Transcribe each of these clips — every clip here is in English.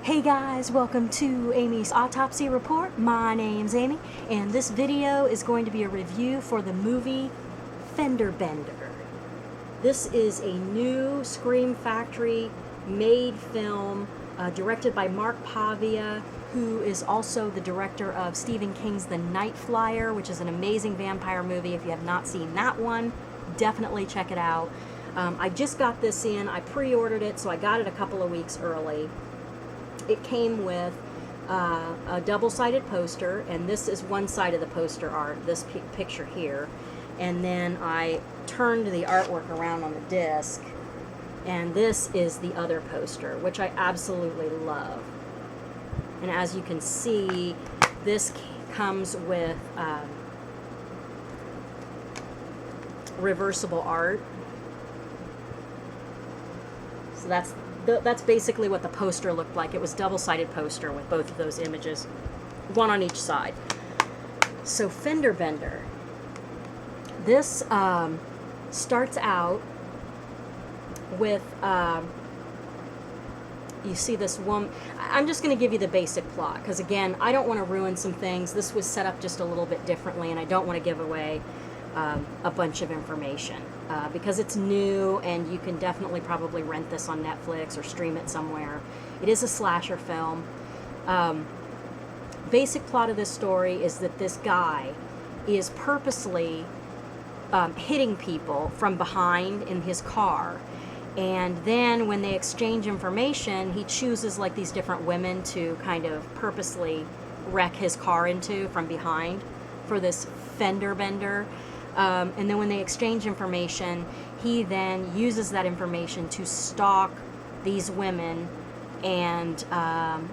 Hey guys, welcome to Amy's Autopsy Report. My name's Amy, and this video is going to be a review for the movie Fender Bender. This is a new Scream Factory made film directed by Mark Pavia, who is also the director of Stephen King's The Night Flyer, which is an amazing vampire movie. If you have not seen that one, definitely check it out. I just got this in. I pre-ordered it, so I got it a couple of weeks early. It came with a double-sided poster, and this is one side of the poster art, this picture here. And then I turned the artwork around on the disc, and this is the other poster, which I absolutely love. And as you can see, this comes with reversible art. So that's basically what the poster looked like. It was double-sided poster with both of those images, one on each side. So Fender Bender. This starts out with, you see this woman. I'm just going to give you the basic plot, because again, I don't want to ruin some things. This was set up just a little bit differently, and I don't want to give away a bunch of information because it's new, and you can definitely probably rent this on Netflix or stream it somewhere. It is a slasher film. Basic plot of this story is that this guy is purposely hitting people from behind in his car, and then when they exchange information, he chooses like these different women to kind of purposely wreck his car into from behind for this fender bender. And then when they exchange information, he then uses that information to stalk these women and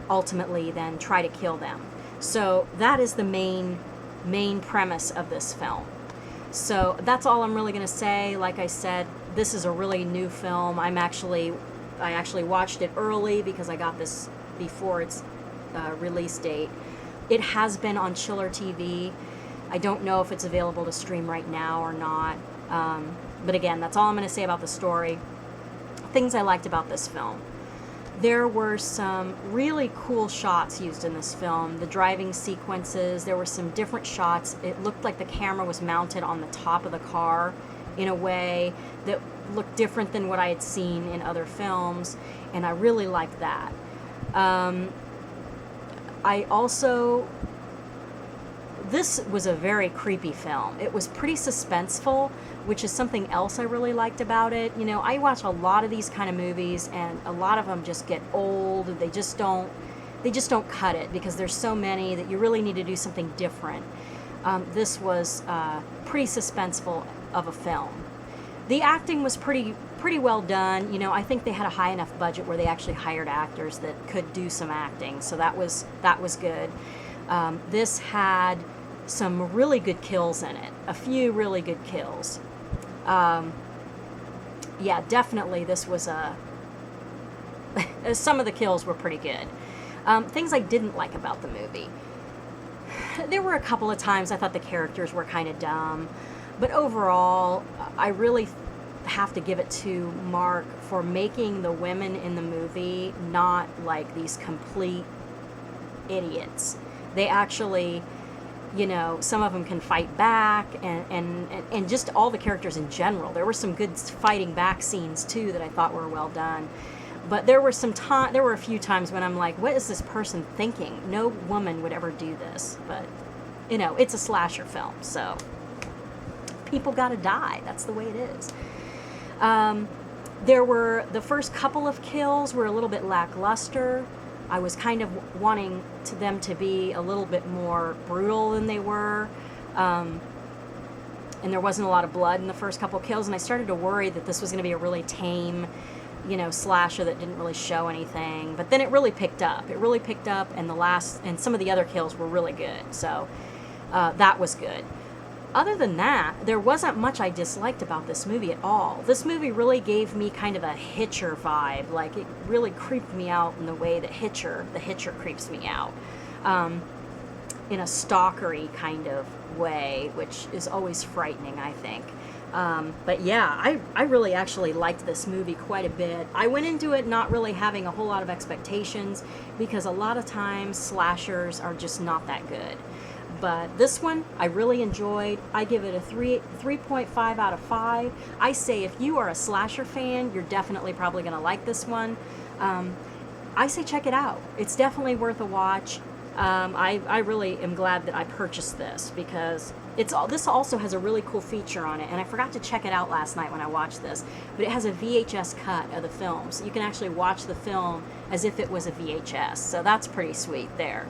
ultimately then try to kill them. So that is the main premise of this film. So that's all I'm really going to say. Like I said, this is a really new film. I actually watched it early because I got this before its release date. It has been on Chiller TV. I don't know if it's available to stream right now or not. But again, that's all I'm going to say about the story. Things I liked about this film. There were some really cool shots used in this film. The driving sequences, there were some different shots. It looked like the camera was mounted on the top of the car in a way that looked different than what I had seen in other films, and I really liked that. This was a very creepy film. It was pretty suspenseful, which is something else I really liked about it. You know, I watch a lot of these kind of movies, and a lot of them just get old. They just don't cut it because there's so many that you really need to do something different. This was pretty suspenseful of a film. The acting was pretty well done. You know, I think they had a high enough budget where they actually hired actors that could do some acting, so that was good. This had some really good kills in it, a few really good kills. Yeah, definitely this was some of the kills were pretty good. Things I didn't like about the movie. There were a couple of times I thought the characters were kind of dumb, but overall, I really have to give it to Mark for making the women in the movie not like these complete idiots. They actually, you know, some of them can fight back, and just all the characters in general. There were some good fighting back scenes too that I thought were well done. But there were a few times when I'm like, what is this person thinking? No woman would ever do this. But, you know, it's a slasher film, so people gotta die. That's the way it is. The first couple of kills were a little bit lackluster. I was kind of wanting them to be a little bit more brutal than they were. And there wasn't a lot of blood in the first couple of kills, and I started to worry that this was going to be a really tame, you know, slasher that didn't really show anything. But then it really picked up. And some of the other kills were really good. So that was good. Other than that, there wasn't much I disliked about this movie at all. This movie really gave me kind of a Hitcher vibe. Like, it really creeped me out in the way that the Hitcher creeps me out. In a stalkery kind of way, which is always frightening, I think. But yeah, I really actually liked this movie quite a bit. I went into it not really having a whole lot of expectations because a lot of times slashers are just not that good. But this one I really enjoyed. I give it a 3.5 out of 5. I say if you are a slasher fan, you're definitely probably going to like this one. I say check it out. It's definitely worth a watch. I really am glad that I purchased this because this also has a really cool feature on it, and I forgot to check it out last night when I watched this, but it has a VHS cut of the film, so you can actually watch the film as if it was a VHS, so that's pretty sweet there.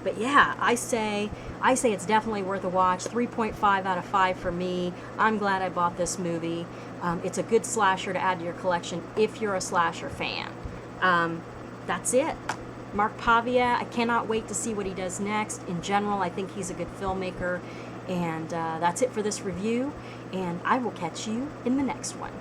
But yeah, I say it's definitely worth a watch. 3.5 out of 5 for me. I'm glad I bought this movie. It's a good slasher to add to your collection if you're a slasher fan. That's it. Mark Pavia, I cannot wait to see what he does next. In general, I think he's a good filmmaker. And that's it for this review. And I will catch you in the next one.